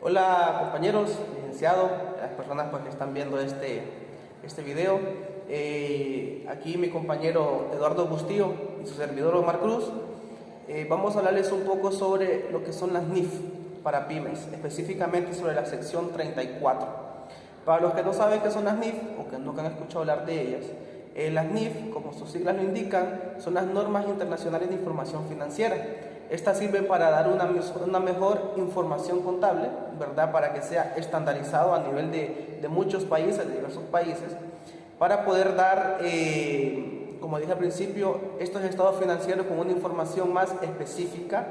Hola compañeros, licenciado, las personas pues, que están viendo este video. Aquí mi compañero Eduardo Bustillo y su servidor Omar Cruz. Vamos a hablarles un poco sobre lo que son las NIF para pymes, específicamente sobre la sección 34. Para los que no saben qué son las NIF o que nunca han escuchado hablar de ellas, las NIF, como sus siglas lo indican, son las normas internacionales de información financiera. Estas sirven para dar una mejor información contable, ¿verdad? Para que sea estandarizado a nivel de muchos países, de diversos países, para poder dar, como dije al principio, estos estados financieros con una información más específica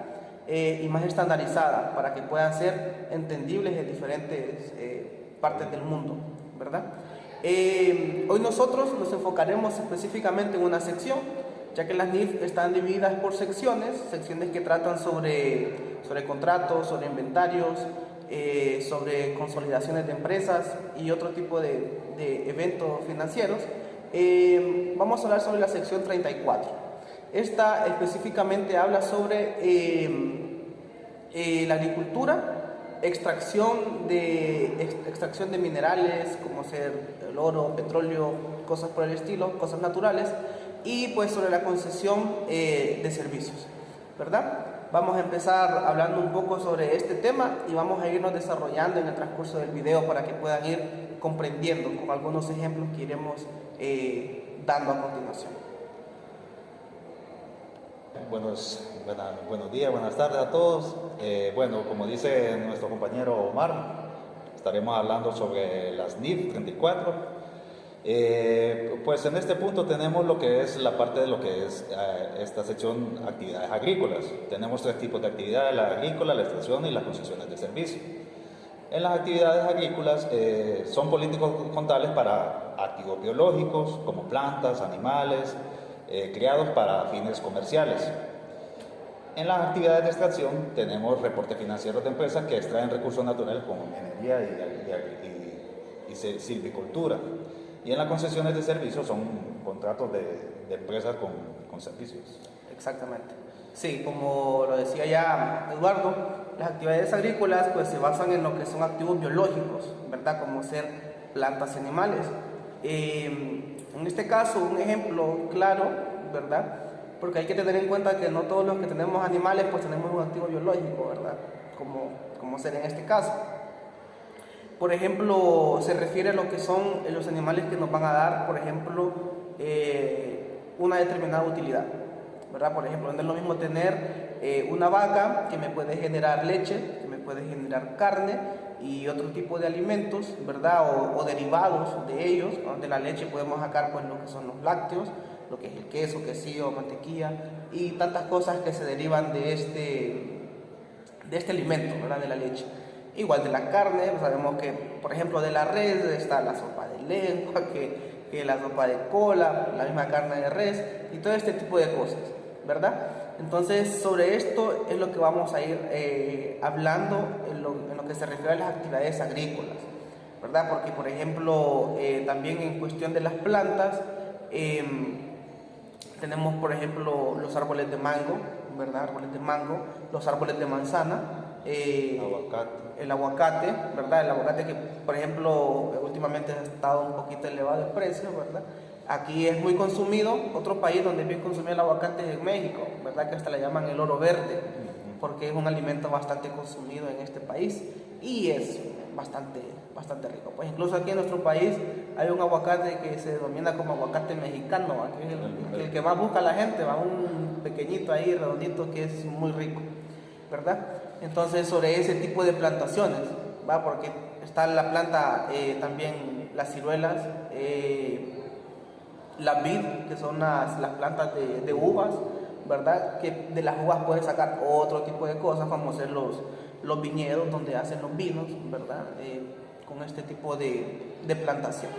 y más estandarizada, para que puedan ser entendibles en diferentes partes del mundo, ¿verdad? Hoy nosotros nos enfocaremos específicamente en una sección, ya que las NIF están divididas por secciones que tratan sobre contratos, sobre inventarios, sobre consolidaciones de empresas y otro tipo de eventos financieros. Vamos a hablar sobre la sección 34. Esta específicamente habla sobre la agricultura, extracción de minerales como ser el oro, petróleo, cosas por el estilo, cosas naturales, y pues sobre la concesión de servicios, ¿verdad? Vamos a empezar hablando un poco sobre este tema y vamos a irnos desarrollando en el transcurso del video para que puedan ir comprendiendo con algunos ejemplos que iremos dando a continuación. Buenos días, buenas tardes a todos. Bueno, como dice nuestro compañero Omar, estaremos hablando sobre las NIF 34. Pues en este punto tenemos lo que es la parte de lo que es esta sección actividades agrícolas. Tenemos tres tipos de actividades: la agrícola, la extracción y las concesiones de servicio. En las actividades agrícolas son políticos contables para activos biológicos como plantas, animales, criados para fines comerciales. En las actividades de extracción tenemos reportes financieros de empresas que extraen recursos naturales como minería y silvicultura. Y en las concesiones de servicios son contratos de empresas con servicios. Exactamente. Sí, como lo decía ya Eduardo, las actividades agrícolas pues se basan en lo que son activos biológicos, ¿verdad? Como ser plantas y animales. En este caso, un ejemplo claro, ¿verdad? Porque hay que tener en cuenta que no todos los que tenemos animales pues tenemos un activo biológico, ¿verdad? Como ser en este caso. Por ejemplo, se refiere a lo que son los animales que nos van a dar, por ejemplo, una determinada utilidad, ¿verdad? Por ejemplo, no es lo mismo tener una vaca que me puede generar leche, que me puede generar carne y otro tipo de alimentos, ¿verdad? O derivados de ellos, ¿no? De la leche podemos sacar pues lo que son los lácteos, lo que es el queso, quesillo, mantequilla y tantas cosas que se derivan de este alimento, ¿verdad? De la leche. Igual de la carne, sabemos que, por ejemplo, de la res está la sopa de lengua, que la sopa de cola, la misma carne de res y todo este tipo de cosas, ¿verdad? Entonces, sobre esto es lo que vamos a ir hablando en lo que se refiere a las actividades agrícolas, ¿verdad? Porque, por ejemplo, también en cuestión de las plantas, tenemos, por ejemplo, los árboles de mango, ¿verdad? Árboles de mango, los árboles de manzana, el aguacate, ¿verdad? El aguacate que, por ejemplo, últimamente ha estado un poquito elevado el precio, ¿verdad? Aquí es muy consumido. Otro país donde es bien consumido el aguacate es en México, ¿verdad? Que hasta le llaman el oro verde, porque es un alimento bastante consumido en este país y es bastante rico. Pues incluso aquí en nuestro país hay un aguacate que se denomina como aguacate mexicano, que es el que más busca la gente, va un pequeñito ahí, redondito, que es muy rico, ¿verdad? Entonces, sobre ese tipo de plantaciones, ¿va? Porque está la planta, también las ciruelas, la vid, que son las plantas de uvas, ¿verdad? Que de las uvas puedes sacar otro tipo de cosas, como ser los viñedos donde hacen los vinos, ¿verdad? Con este tipo de plantación.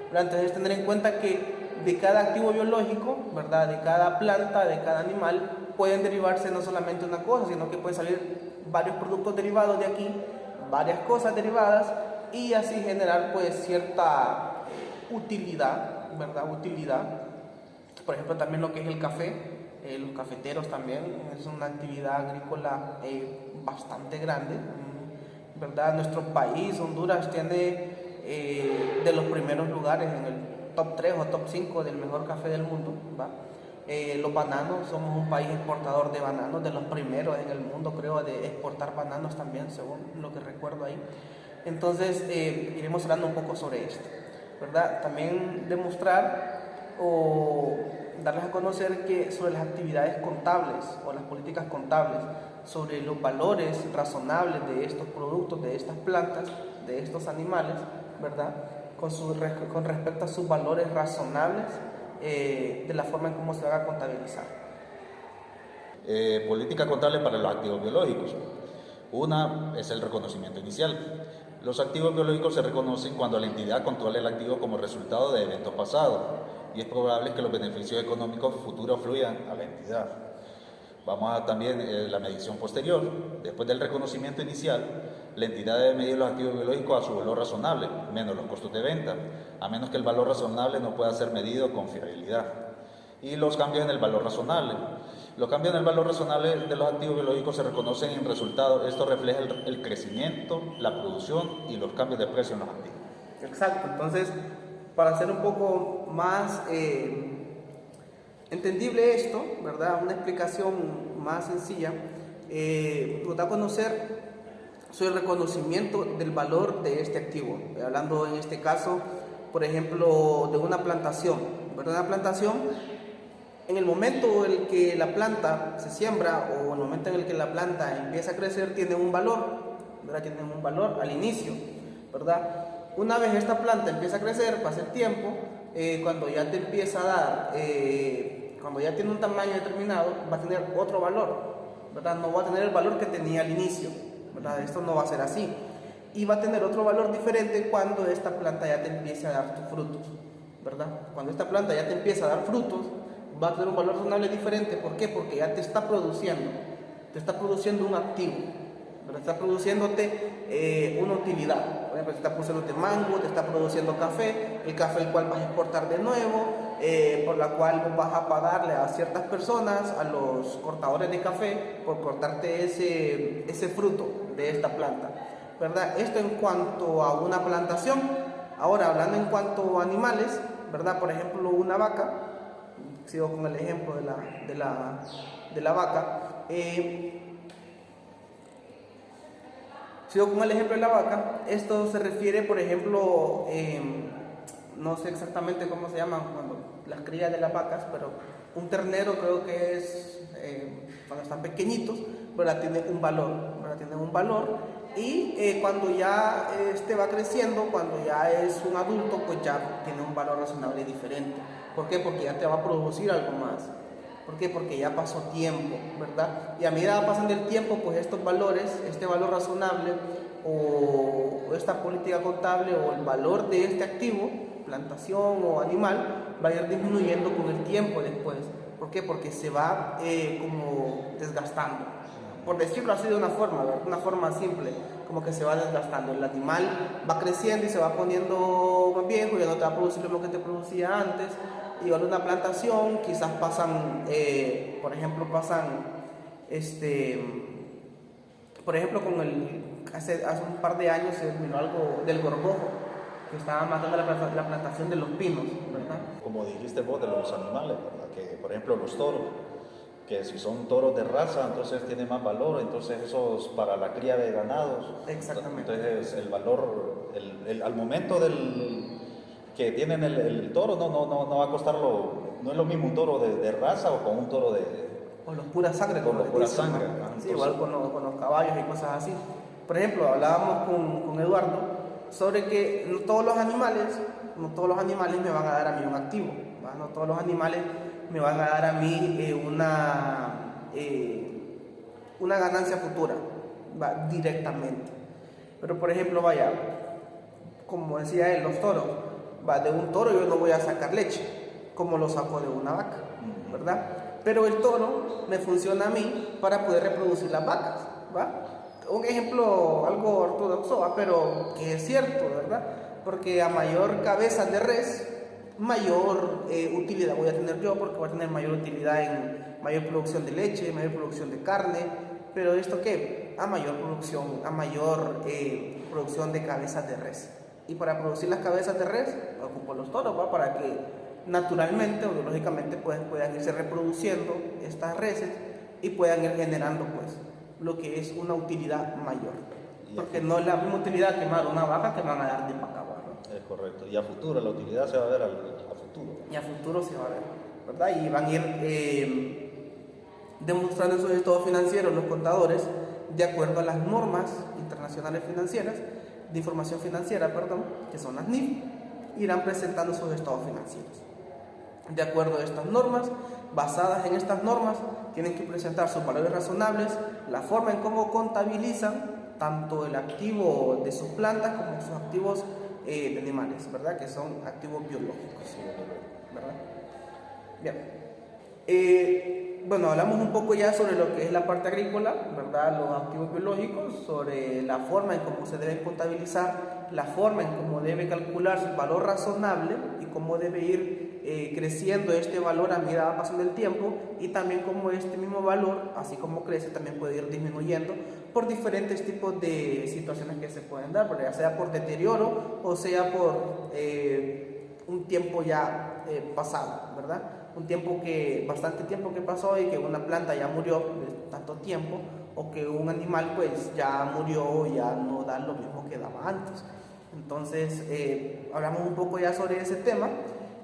¿Verdad? Entonces, tener en cuenta que de cada activo biológico, ¿verdad? De cada planta, de cada animal, pueden derivarse no solamente una cosa, sino que pueden salir varios productos derivados de aquí, varias cosas derivadas, y así generar pues cierta utilidad, ¿verdad? Por ejemplo, también lo que es el café, los cafeteros también es una actividad agrícola bastante grande. ¿verdad? Nuestro país, Honduras, tiene de los primeros lugares en el top 3 o top 5 del mejor café del mundo, ¿va? Los bananos, somos un país exportador de bananos, de los primeros en el mundo, creo, de exportar bananos también, según lo que recuerdo ahí. Entonces, iremos hablando un poco sobre esto, ¿verdad? También demostrar o darles a conocer que sobre las actividades contables o las políticas contables, sobre los valores razonables de estos productos, de estas plantas, de estos animales, ¿verdad? Con respecto a sus valores razonables, de la forma en cómo se van a contabilizar. Política contable para los activos biológicos. Una es el reconocimiento inicial. Los activos biológicos se reconocen cuando la entidad controla el activo como resultado de eventos pasados y es probable que los beneficios económicos futuros fluyan a la entidad. Vamos a también la medición posterior. Después del reconocimiento inicial, la entidad debe medir los activos biológicos a su valor razonable, menos los costos de venta, a menos que el valor razonable no pueda ser medido con fiabilidad. Y los cambios en el valor razonable. Los cambios en el valor razonable de los activos biológicos se reconocen en resultados. Esto refleja el crecimiento, la producción y los cambios de precio en los activos. Exacto. Entonces, para hacer un poco más entendible esto, ¿verdad? Una explicación más sencilla, nos da a conocer sobre el reconocimiento del valor de este activo. Hablando en este caso, por ejemplo, de una plantación, ¿verdad? Una plantación, en el momento en el que la planta se siembra o en el momento en el que la planta empieza a crecer, tiene un valor, ¿verdad? Tiene un valor al inicio, ¿verdad? Una vez esta planta empieza a crecer, pasa el tiempo, cuando ya te empieza a dar, cuando ya tiene un tamaño determinado, va a tener otro valor, ¿verdad? No va a tener el valor que tenía al inicio, ¿verdad? Esto no va a ser así. Y va a tener otro valor diferente cuando esta planta ya te empiece a dar tus frutos, ¿verdad? Cuando esta planta ya te empieza a dar frutos, va a tener un valor razonable diferente. ¿Por qué? Porque ya te está produciendo un activo, ¿verdad? Está produciéndote una utilidad. Por ejemplo, te está produciendo mango, te está produciendo café, el café el cual vas a exportar de nuevo, por la cual vas a pagarle a ciertas personas, a los cortadores de café, por cortarte ese fruto de esta planta, ¿verdad? Esto en cuanto a una plantación. Ahora, hablando en cuanto a animales, ¿verdad? Por ejemplo, una vaca, sigo con el ejemplo de la vaca, sigo con el ejemplo de la vaca. Esto se refiere, por ejemplo, no sé exactamente cómo se llaman cuando las crías de las vacas, pero un ternero creo que es cuando están pequeñitos, ¿verdad? Tiene un valor, ¿verdad? Tiene un valor, y cuando ya va creciendo, cuando ya es un adulto, pues ya tiene un valor razonable diferente. ¿Por qué? Porque ya te va a producir algo más. ¿Por qué? Porque ya pasó tiempo, ¿verdad? Y a medida que pasando el tiempo, pues estos valores, este valor razonable o esta política contable o el valor de este activo, plantación o animal, va a ir disminuyendo con el tiempo después. ¿Por qué? Porque se va como desgastando. Por decirlo así de una forma simple, como que se va desgastando. El animal va creciendo y se va poniendo más viejo, ya no te va a producir lo que te producía antes. Igual una plantación, quizás pasan, por ejemplo, por ejemplo, hace un par de años se vino algo del gorgojo, que estaba matando la plantación de los pinos, ¿verdad? Como dijiste vos de los animales, ¿verdad? Que por ejemplo los toros, que si son toros de raza, entonces tienen más valor, entonces esos para la cría de ganados. Exactamente. Entonces el valor, al momento que tienen el toro, no va a costarlo, no es lo mismo un toro de raza o con un toro de... O los pura sangre. Con los pura sangre. ¿No? Entonces, sí, igual con los caballos y cosas así. Por ejemplo, hablábamos con Eduardo sobre que no todos los animales me van a dar a mí un activo, ¿va? No todos los animales me van a dar a mí una ganancia futura, ¿va? Directamente. Pero por ejemplo, vaya, como decía él, los toros, ¿va? De un toro yo no voy a sacar leche, como lo saco de una vaca, ¿verdad? Pero el toro me funciona a mí para poder reproducir las vacas, ¿va? Un ejemplo algo ortodoxo, ¿va? Pero que es cierto, ¿verdad? Porque a mayor cabeza de res, mayor utilidad voy a tener yo, porque voy a tener mayor utilidad en mayor producción de leche, mayor producción de carne, pero ¿esto qué? A mayor producción de cabezas de res. Y para producir las cabezas de res, ocupo los toros, ¿va? Para que naturalmente o biológicamente pues, puedan irse reproduciendo estas reses y puedan ir generando pues lo que es una utilidad mayor. Porque no es la misma utilidad quemar una vaca que van a dar de vaca, ¿no? Es correcto. Y a futuro, la utilidad se va a ver a futuro. Y a futuro se va a ver, ¿verdad? Y van a ir demostrando en sus estados financieros los contadores de acuerdo a las normas internacionales financieras, de información financiera, perdón, que son las NIF, irán presentando sus estados financieros. De acuerdo a estas normas, basadas en estas normas, tienen que presentar sus valores razonables, la forma en cómo contabilizan tanto el activo de sus plantas como sus activos de animales, ¿verdad? Que son activos biológicos, ¿verdad? Bien. Bueno, hablamos un poco ya sobre lo que es la parte agrícola, ¿verdad? Los activos biológicos, sobre la forma en cómo se deben contabilizar, la forma en cómo debe calcularse el valor razonable y cómo debe ir creciendo este valor a medida que va pasando el tiempo, y también cómo este mismo valor, así como crece, también puede ir disminuyendo por diferentes tipos de situaciones que se pueden dar, ya sea por deterioro o sea por un tiempo ya pasado, ¿verdad? Bastante tiempo que pasó y que una planta ya murió de tanto tiempo, o que un animal pues ya murió, ya no da lo mismo que daba antes. Entonces hablamos un poco ya sobre ese tema.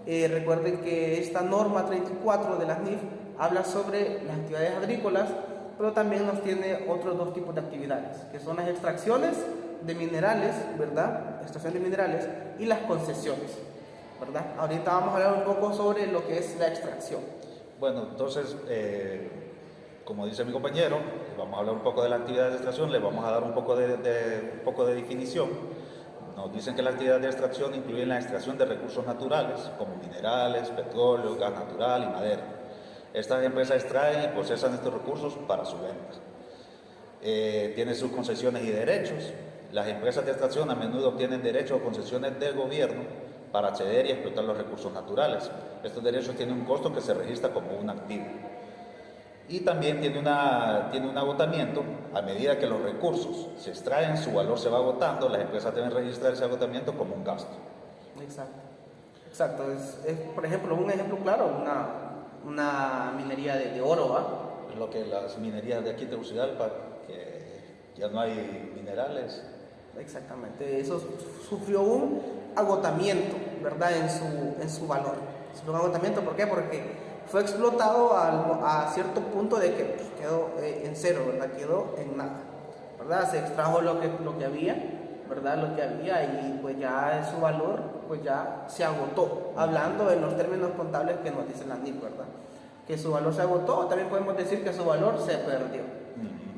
Recuerden que esta norma 34 de las NIF habla sobre las actividades agrícolas, pero también nos tiene otros dos tipos de actividades, que son las extracciones de minerales, ¿verdad? Extracción de minerales y las concesiones, ¿verdad? Ahorita vamos a hablar un poco sobre lo que es la extracción. Bueno, entonces, como dice mi compañero, vamos a hablar un poco de la actividad de extracción, le vamos a dar un poco de definición. Nos dicen que la actividad de extracción incluye la extracción de recursos naturales, como minerales, petróleo, gas natural y madera. Estas empresas extraen y procesan estos recursos para su venta. Tienen sus concesiones y derechos. Las empresas de extracción a menudo obtienen derechos o concesiones del gobierno para acceder y explotar los recursos naturales. Estos derechos tienen un costo que se registra como un activo. Y también tiene un agotamiento. A medida que los recursos se extraen, su valor se va agotando, las empresas deben registrar ese agotamiento como un gasto. Exacto. Por ejemplo, un ejemplo claro, una minería de oro, ¿va? Lo que las minerías de aquí de Tegucigalpa, que ya no hay minerales. Exactamente, eso sufrió un agotamiento, ¿verdad? En su valor. Sufrió un agotamiento, ¿por qué? Porque fue explotado a cierto punto de que pues, quedó en cero, ¿verdad? Quedó en nada, ¿verdad? Se extrajo lo que había, ¿verdad? Lo que había, y pues ya su valor pues ya se agotó, hablando en los términos contables que nos dicen las NIF, ¿verdad? Que su valor se agotó, también podemos decir que su valor se perdió,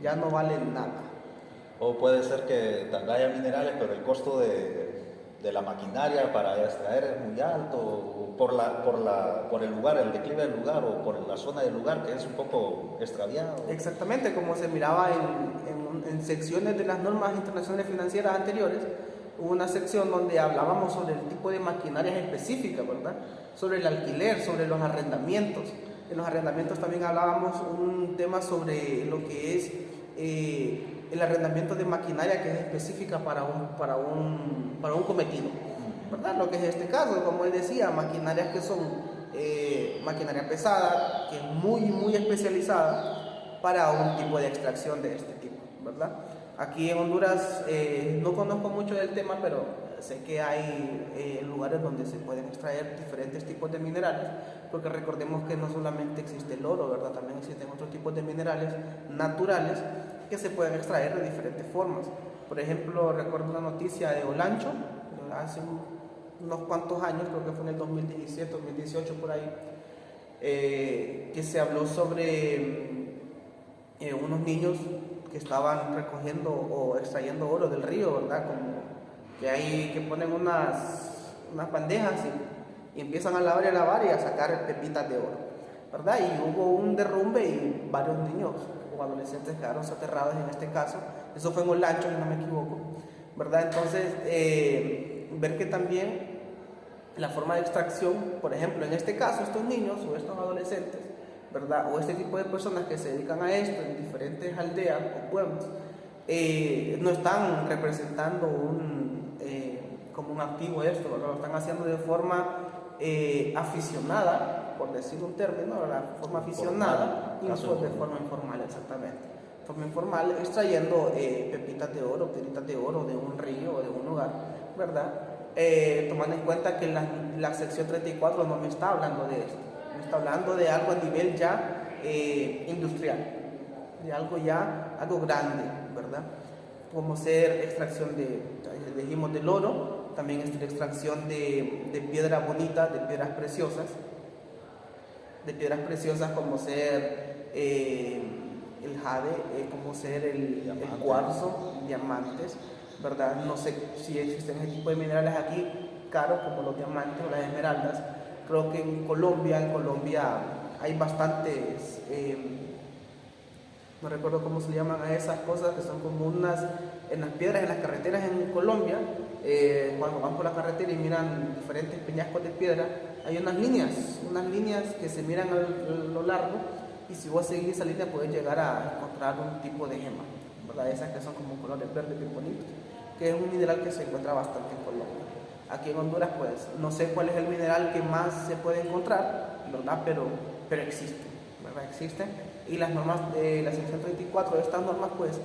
ya no vale nada. O puede ser que tal vez haya minerales, pero el costo de la maquinaria para extraer es muy alto, por el lugar, el declive del lugar, o por la zona del lugar que es un poco extraviado. Exactamente, como se miraba en secciones de las normas internacionales financieras anteriores, hubo una sección donde hablábamos sobre el tipo de maquinarias específicas, ¿verdad? Sobre el alquiler, sobre los arrendamientos. En los arrendamientos también hablábamos un tema sobre lo que es el arrendamiento de maquinaria que es específica para un cometido, ¿verdad? Lo que es este caso, como él decía, maquinarias que son maquinaria pesada, que es muy especializada para un tipo de extracción de este tipo, ¿verdad? Aquí en Honduras no conozco mucho del tema, pero sé que hay lugares donde se pueden extraer diferentes tipos de minerales, porque recordemos que no solamente existe el oro, ¿verdad? También existen otros tipos de minerales naturales que se pueden extraer de diferentes formas. Por ejemplo, recuerdo una noticia de Olancho, hace unos cuantos años, creo que fue en el 2017, 2018 por ahí, que se habló sobre unos niños que estaban recogiendo o extrayendo oro del río, ¿verdad? Como que hay que ponen unas bandejas y empiezan a lavar y a sacar pepitas de oro, ¿verdad? Y hubo un derrumbe y varios niños o adolescentes quedaron soterrados en este caso. Eso fue en Olancho, si no me equivoco, ¿verdad? Entonces, ver que también la forma de extracción, por ejemplo, en este caso, estos niños o estos adolescentes, ¿verdad? O este tipo de personas que se dedican a esto en diferentes aldeas o pueblos, no están representando como un activo esto, ¿verdad? Lo están haciendo de forma aficionada, por decir un término, ¿verdad? Forma aficionada, y de forma informal, exactamente. Forma informal, extrayendo pepitas de oro, tiritas de oro de un río o de un lugar, ¿verdad? Tomando en cuenta que la sección 34 no me está hablando de esto, me está hablando de algo a nivel ya industrial, de algo grande, ¿verdad? Como ser extracción dijimos del oro, también extracción de piedra bonita, de piedras preciosas como ser el jade, como ser el cuarzo, diamantes, ¿verdad? No sé si existen ese tipo de minerales aquí caros como los diamantes o las esmeraldas. Creo que en Colombia hay bastantes, no recuerdo cómo se llaman a esas cosas, que son como en las piedras, en las carreteras en Colombia, cuando van por la carretera y miran diferentes peñascos de piedra, hay unas líneas que se miran a lo largo, y si vos seguís esa línea puedes llegar a encontrar un tipo de gema, ¿verdad? Esas que son como colores verdes bien bonitos, que es un mineral que se encuentra bastante en Colombia. Aquí en Honduras, pues, no sé cuál es el mineral que más se puede encontrar, ¿verdad? Pero existe, ¿verdad? Existe. Y las normas de la sección 34 de estas normas, pues,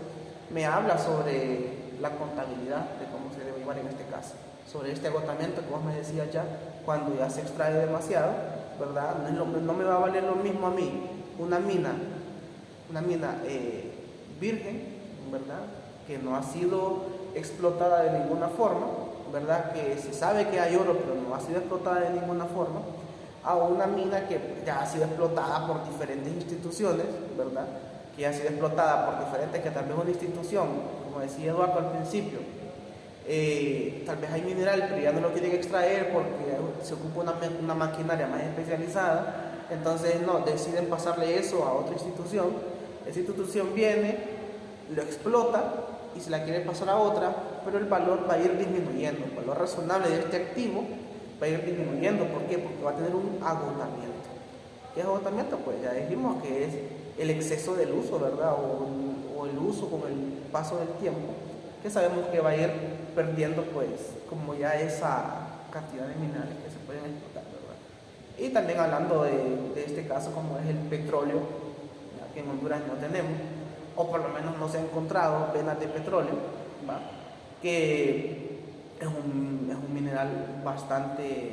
me habla sobre la contabilidad de cómo se debe llevar en este caso. Sobre este agotamiento que vos me decías ya, cuando ya se extrae demasiado, ¿verdad? No me va a valer lo mismo a mí una mina virgen, ¿verdad? Que no ha sido explotada de ninguna forma, ¿verdad? Que se sabe que hay oro, pero no ha sido explotada de ninguna forma, a una mina que ya ha sido explotada por diferentes instituciones, ¿verdad? Que ha sido explotada por diferentes, que tal vez una institución, como decía Eduardo al principio, tal vez hay mineral, pero ya no lo quieren extraer porque se ocupa una maquinaria más especializada, entonces no, deciden pasarle eso a otra institución, esa institución viene, lo explota y se la quiere pasar a otra, pero el valor va a ir disminuyendo, el valor razonable de este activo va a ir disminuyendo. ¿Por qué? Porque va a tener un agotamiento. ¿Qué es agotamiento? Pues ya dijimos que es el exceso del uso, ¿verdad? O el uso con el paso del tiempo, que sabemos que va a ir perdiendo, pues, como ya esa cantidad de minerales que se pueden explotar, ¿verdad? Y también hablando de este caso, como es el petróleo, que en Honduras no tenemos, o por lo menos no se han encontrado venas de petróleo, ¿va? Que es un mineral bastante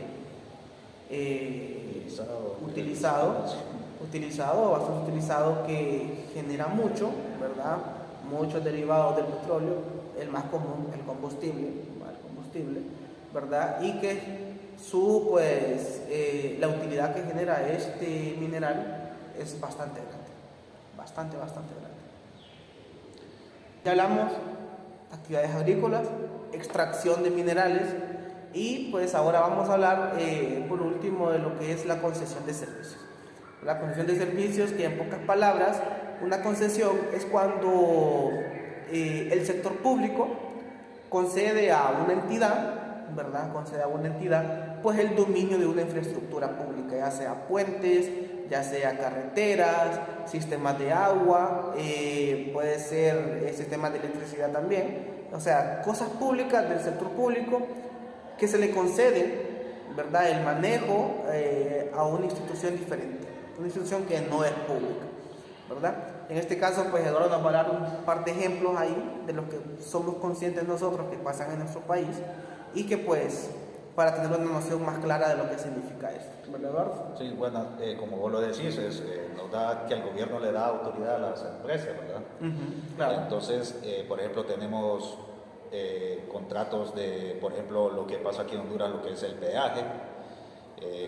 bastante utilizado, que genera mucho, ¿verdad? Muchos derivados del petróleo, el más común, el combustible, ¿verdad? Y que la utilidad que genera este mineral es bastante grande, bastante grande. Ya hablamos de actividades agrícolas, extracción de minerales, y pues ahora vamos a hablar por último de lo que es la concesión de servicios. La concesión de servicios, que en pocas palabras, una concesión es cuando el sector público concede a una entidad, ¿verdad? Concede a una entidad, pues el dominio de una infraestructura pública, ya sea puentes, ya sea carreteras, sistemas de agua, puede ser sistemas de electricidad también, o sea, cosas públicas del sector público que se le concede, ¿verdad?, el manejo a una institución diferente, una institución que no es pública, ¿verdad? En este caso, pues Eduardo nos va a dar un par de ejemplos ahí de los que somos conscientes nosotros que pasan en nuestro país, y que pues para tener una noción más clara de lo que significa esto, ¿verdad, Eduardo? Sí, bueno, como vos lo decís, nos da que el gobierno le da autoridad a las empresas, ¿verdad? Claro. Entonces, por ejemplo, tenemos contratos de, por ejemplo, lo que pasa aquí en Honduras, lo que es el peaje,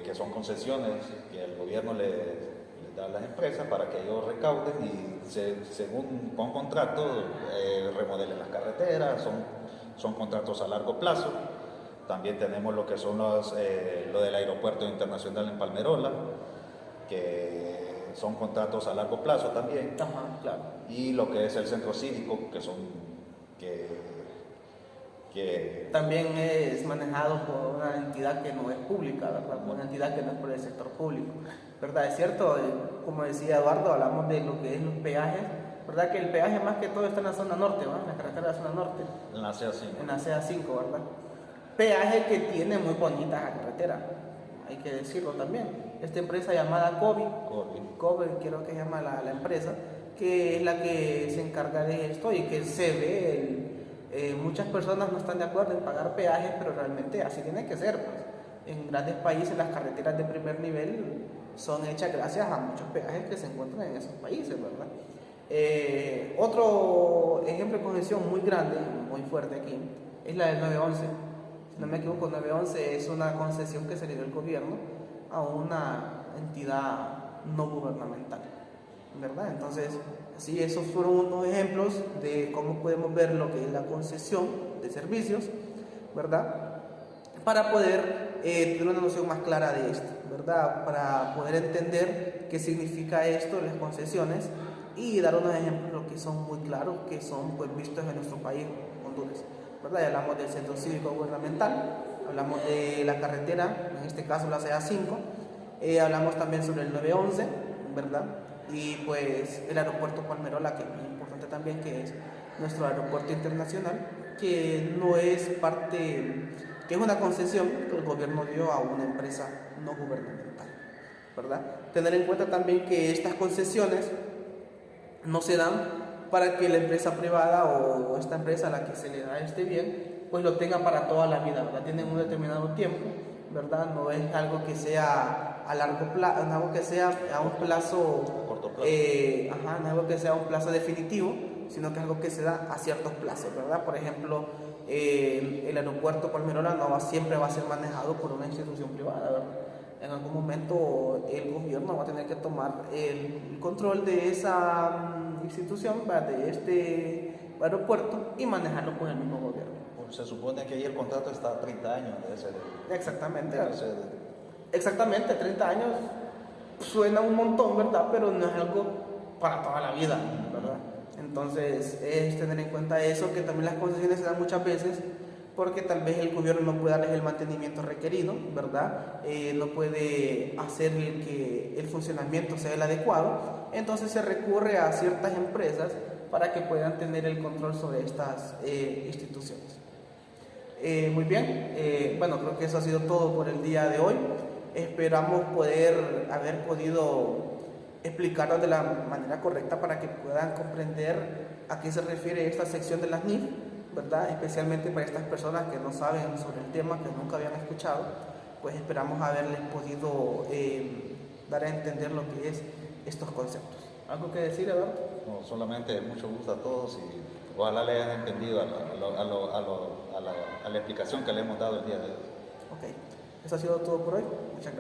que son concesiones que el gobierno le da a las empresas para que ellos recauden y según con contrato remodelen las carreteras, son contratos a largo plazo. También tenemos lo que son lo del aeropuerto internacional en Palmerola, que son contratos a largo plazo también. Ajá, claro. Y lo que es el centro cívico, que que también es manejado por una entidad que no es pública, ¿verdad? Por una entidad que no es por el sector público, ¿verdad? Es cierto, como decía Eduardo, hablamos de lo que es los peajes, ¿verdad? Que el peaje más que todo está en la zona norte, ¿verdad? En la carretera de la zona norte. en la CA5. En la CA5, ¿verdad? Peaje que tiene muy bonita la carretera, hay que decirlo también. Esta empresa llamada Kobe, creo que se llama la empresa, que es la que se encarga de esto y que se ve, muchas personas no están de acuerdo en pagar peajes, pero realmente así tiene que ser, pues. En grandes países las carreteras de primer nivel son hechas gracias a muchos peajes que se encuentran en esos países, ¿verdad? Otro ejemplo de congestión muy grande, muy fuerte aquí, es la del 911. Si no me equivoco, 911 es una concesión que se le dio el gobierno a una entidad no gubernamental, ¿verdad? Entonces, sí, esos fueron unos ejemplos de cómo podemos ver lo que es la concesión de servicios, ¿verdad? Para poder tener una noción más clara de esto, ¿verdad? Para poder entender qué significa esto, las concesiones, y dar unos ejemplos lo que son muy claros, que son pues vistos en nuestro país, Honduras, ¿verdad? Y hablamos del centro cívico gubernamental, hablamos de la carretera, en este caso la CA5, hablamos también sobre el 911, ¿verdad? Y pues el aeropuerto Palmerola, que es muy importante también, que es nuestro aeropuerto internacional, que no es parte, que es una concesión que el gobierno dio a una empresa no gubernamental, ¿verdad? Tener en cuenta también que estas concesiones no se dan para que la empresa privada o esta empresa a la que se le da este bien, pues lo tenga para toda la vida, ¿verdad? Tienen un determinado tiempo, ¿verdad? No es algo que sea a largo plazo, no algo que sea a un plazo, corto plazo. no algo que sea un plazo definitivo, sino que es algo que se da a ciertos plazos, ¿verdad? Por ejemplo, el aeropuerto Palmerola siempre va a ser manejado por una institución privada, ¿verdad? En algún momento el gobierno va a tener que tomar el control de esa institución, ¿verdad? De este aeropuerto, y manejarlo por el mismo gobierno. Pues se supone que ahí el contrato está a 30 años. Exactamente. Exactamente, 30 años suena un montón, ¿verdad? Pero no es algo para toda la vida, ¿verdad? Entonces es tener en cuenta eso, que también las concesiones se dan muchas veces porque tal vez el gobierno no puede darles el mantenimiento requerido, ¿verdad? No puede hacer que el funcionamiento sea el adecuado, entonces se recurre a ciertas empresas para que puedan tener el control sobre estas instituciones. Muy bien, bueno, creo que eso ha sido todo por el día de hoy. Esperamos haber podido explicarlo de la manera correcta para que puedan comprender a qué se refiere esta sección de las NIF, ¿verdad? Especialmente para estas personas que no saben sobre el tema, que nunca habían escuchado, pues esperamos haberles podido dar a entender lo que es estos conceptos. ¿Algo que decir, Eduardo? No, solamente mucho gusto a todos y ojalá le hayan entendido a la explicación que le hemos dado el día de hoy. Ok, eso ha sido todo por hoy. Muchas gracias.